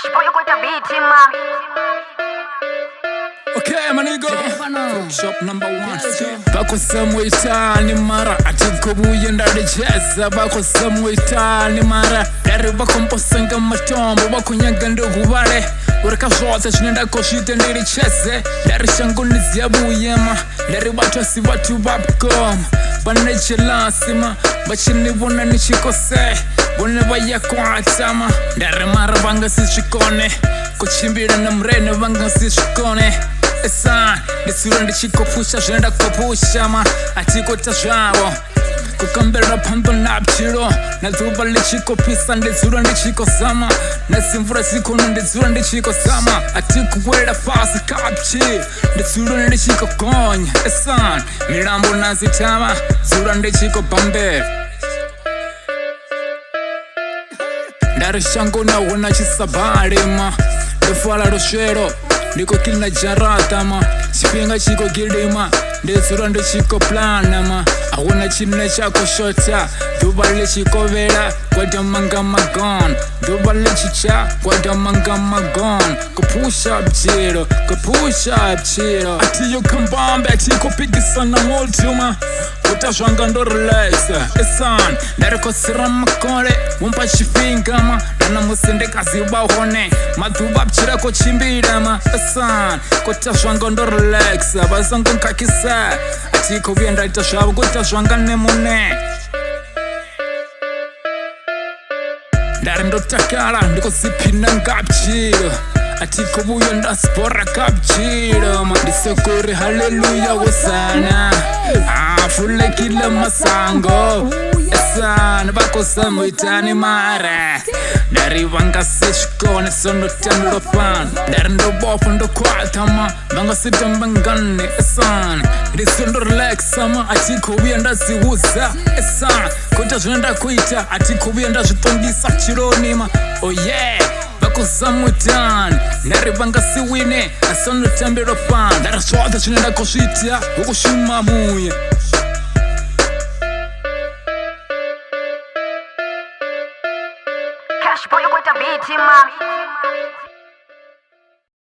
Cash boy with the beat in man. Okay, my nigga. Shop number 1. Bako samwe itani mara atikobuye ndaricheza. Bako samwe itani mara dari bako mposanga matombo bako nyaga ndogubare. Ureka zote chinenda koshite ndiricheze. Dari shangu niziyabuyema. Dari batu batu babkom. Baneche lasima bachini bona nichikose. Bone baya kwa atama. Dari mara banga sichikone. Kuchimbira na mrene banga sichikone. Esan, ndisura ndichikopusha zvinenda kopusha ma atiko tazvavo kukambera pambo napchiro nadzuva lichikopisa ndizura ndichikosama nasimvura zikono ndizura ndichikosama atikuwera pasi kapchi ndizura ndichikogonya esan mirambo nazitama zura ndichikobambe ndarishango naona chisabarima ndofala roshero ndiko kilina jarata ma chipinga chiko gidima ndezura ndichiko plana ma awona chine chako shota duba lichikovera kwada manga magon duba lichicha kwada manga magon kupusha bchiro atiyo kambambe atiko pigisana multuma utazvanga ndo relaxa esan ndarikosira makore mumpa chipinga ma dana musindikaziba hone madhuba bchira kochimbira ma esan kutazvanga ndo relaxa basango nkakisa atiko vyenda ita zvavo kutazvanga nemune ndari ndotakala ndikozipinda ngabchiro atiko buyo ndasipora kabchiro ndisekuri haleluya wosana afulekile masango esana bakosamuitani mara ndari vangasishikone sonotambiro pan ndari ndobofa ndokwatama vangasitambangane esana ndisondorelaxama atiko buyo ndaziuza esana kuita zvinenda kuita atiko buyo ndazvitongisa chironima oh yeah Samutan, ndari vangasiwine asonotambiro pan ndari zvota zvinenda kusvita ukushuma muye Cash boy with the beat in man.